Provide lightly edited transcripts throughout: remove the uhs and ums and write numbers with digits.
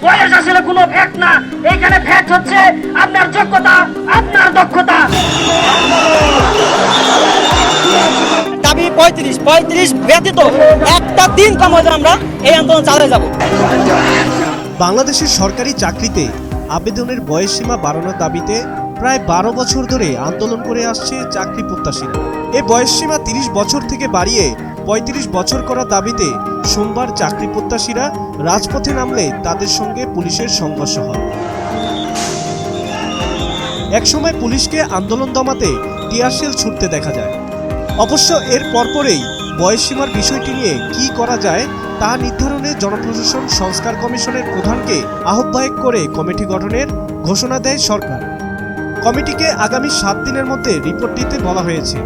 বয়স আসলে কোনো ফ্যাক্ট না, এখানে ফ্যাক্ট হচ্ছে আপনার যোগ্যতা, আপনার দক্ষতা। দাবি 35 ব্যতীত একটা দিন কম হলে আমরা এই আন্দোলন চালিয়ে যাব। বাংলাদেশের সরকারি চাকরিতে আবেদনের বয়সসীমা বাড়ানোর দাবিতে প্রায় 12 বছর ধরে আন্দোলন করে আসছে চাকরি প্রত্যাশীরা। এই বয়সসীমা 30 বছর থেকে বাড়িয়ে 35 বছর করার দাবিতে সোমবার চাকরি প্রত্যাশীরা রাজপথে নামলে তাদের সঙ্গে পুলিশের সংঘর্ষ হয়। একসময় পুলিশকে আন্দোলন দমাতে টিয়ারশেল ছুটতে দেখা যায়। অবশ্য এর পরপরেই বয়সসীমার বিষয়টি নিয়ে কী করা যায় তা নির্ধারণে জনপ্রশাসন সংস্কার কমিশনের প্রধানকে আহ্বায়ক করে কমিটি গঠনের ঘোষণা দেয় সরকার। কমিটিকে আগামী 7 দিনের মধ্যে রিপোর্ট দিতে বলা হয়েছে।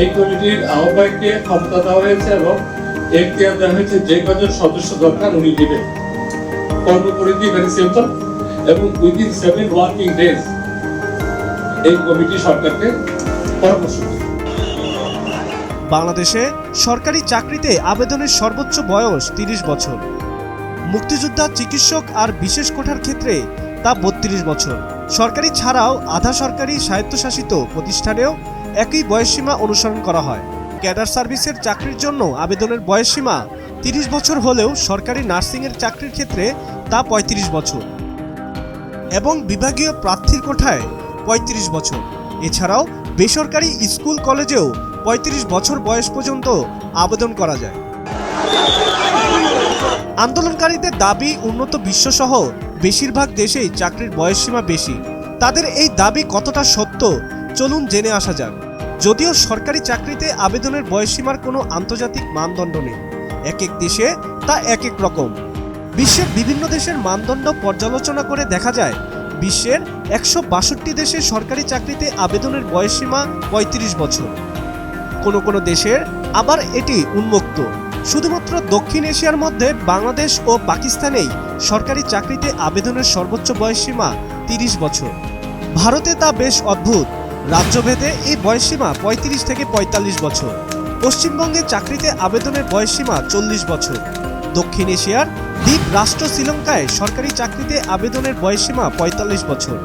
এই কমিটির আহ্বায়ককে ক্ষমতা দেওয়া হয়েছে এবং এখতিয়ার দেওয়া হয়েছে যে কজন সদস্য দরকার উনি দিবেন। কর্মপরিধি ভেরি সিম্পল এবং উইদিন 7 ওয়ার্কিং ডেজ এই কমিটি সরকারকে পরামর্শ দেবে। বাংলাদেশে সরকারি চাকরিতে আবেদনের সর্বোচ্চ বয়স 30 বছর। মুক্তিযোদ্ধা, চিকিৎসক আর বিশেষ কোটার ক্ষেত্রে তা 32 বছর। সরকারি ছাড়াও আধা সরকারি স্বায়ত্তশাসিত প্রতিষ্ঠানেও একই বয়সসীমা অনুসরণ করা হয়। ক্যাডার সার্ভিসের চাকরির জন্য আবেদনের বয়সসীমা 30 বছর হলেও সরকারি নার্সিংয়ের চাকরির ক্ষেত্রে তা 35 বছর এবং বিভাগীয় প্রার্থীর কোঠায় 35 বছর। এছাড়াও বেসরকারি স্কুল কলেজেও 35 বছর বয়স পর্যন্ত আবেদন করা যায়। আন্দোলনকারীদের দাবি, উন্নত বিশ্বসহ বেশিরভাগ দেশেই চাকরির বয়সসীমা বেশি। তাদের এই দাবি কতটা সত্য চলুন জেনে আসা যাক। যদিও সরকারি চাকরিতে আবেদনের বয়সসীমার কোনো আন্তর্জাতিক মানদণ্ড নেই, এক এক দেশে তা এক এক রকম। বিশ্বের বিভিন্ন দেশের মানদণ্ড পর্যালোচনা করে দেখা যায় বিশ্বের 162 দেশে সরকারি চাকরিতে আবেদনের বয়সসীমা 35 বছর। কোনো কোনো দেশের আবার এটি উন্মুক্ত। শুধুমাত্র দক্ষিণ এশিয়ার মধ্যে বাংলাদেশ ও পাকিস্তানেই সরকারি চাকরিতে আবেদনের সর্বোচ্চ বয়সসীমা 30 বছর। ভারতে তা বেশ অদ্ভুত, রাজ্যভেদে এই বয়সসীমা 35 থেকে 45 বছর। পশ্চিমবঙ্গে চাকরিতে আবেদনের বয়সসীমা 40 বছর। দক্ষিণ এশিয়ার দ্বীপ রাষ্ট্র শ্রীলঙ্কায় সরকারি চাকরিতে আবেদনের বয়সসীমা 45 বছর।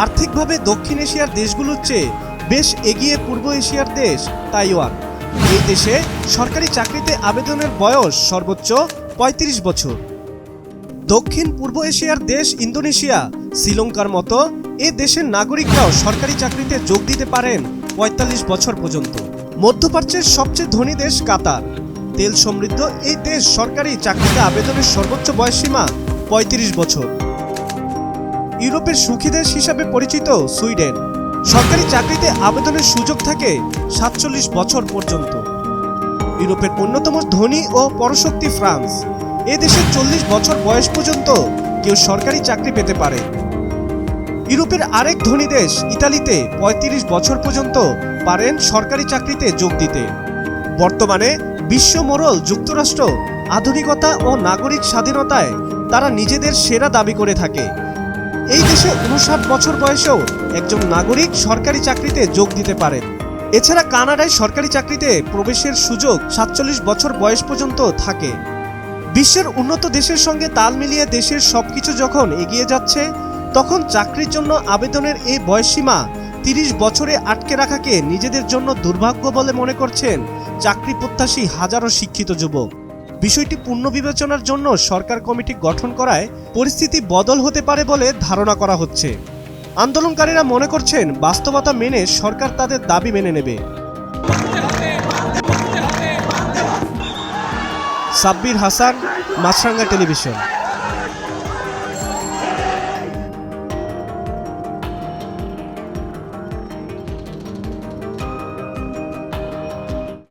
আর্থিকভাবে দক্ষিণ এশিয়ার দেশগুলোর চেয়ে বেশ এগিয়ে পূর্ব এশিয়ার দেশ তাইওয়ান। এই দেশে সরকারি চাকরিতে আবেদনের বয়স সর্বোচ্চ 35 বছর। দক্ষিণ পূর্ব এশিয়ার দেশ ইন্দোনেশিয়া, শ্রীলঙ্কার মতো এ দেশের নাগরিকরাও সরকারি চাকরিতে যোগ দিতে পারেন 45 বছর পর্যন্ত। মধ্যপ্রাচ্যের সবচেয়ে ধনী দেশ কাতার। তেল সমৃদ্ধ এই দেশ সরকারি চাকরিতে আবেদনের সর্বোচ্চ বয়সসীমা 35 বছর। ইউরোপের সুখী দেশ হিসাবে পরিচিত সুইডেন, সরকারি চাকরিতে আবেদনের সুযোগ থাকে 47 বছর পর্যন্ত। ইউরোপের অন্যতম ধনী ও পরশক্তি ফ্রান্স, এ দেশে 40 বছর বয়স পর্যন্ত কেউ সরকারি চাকরি পেতে পারে। ইউরোপের আরেক ধনী দেশ ইতালিতে 35 বছর পর্যন্ত পারেন সরকারি চাকরিতে যোগ দিতে। বর্তমানে বিশ্ব মোড়ল যুক্তরাষ্ট্র আধুনিকতা ও নাগরিক স্বাধীনতায় তারা নিজেদের সেরা দাবি করে থাকে। এই দেশে 59 বছর বয়সেও একজন নাগরিক সরকারি চাকরিতে যোগ দিতে পারেন। এছাড়া কানাডায় সরকারি চাকরিতে প্রবেশের সুযোগ 47 বছর বয়স পর্যন্ত থাকে। বিশ্বের উন্নত দেশের সঙ্গে তাল মিলিয়ে দেশের সবকিছু যখন এগিয়ে যাচ্ছে, তখন চাকরির জন্য আবেদনের এই বয়সসীমা 30 বছরে আটকে রাখাকে নিজেদের জন্য দুর্ভাগ্য বলে মনে করছেন চাকরি প্রত্যাশী হাজারো শিক্ষিত যুবক। বিষয়টি পুনর্বিবেচনার জন্য সরকার কমিটি গঠন করায় পরিস্থিতি বদল হতে পারে বলে ধারণা করা হচ্ছে। আন্দোলনকারীরা মনে করছেন বাস্তবতা মেনে সরকার তাদের দাবি মেনে নেবে। সাব্বির হাসান, মাছরাঙ্গা টেলিভিশন।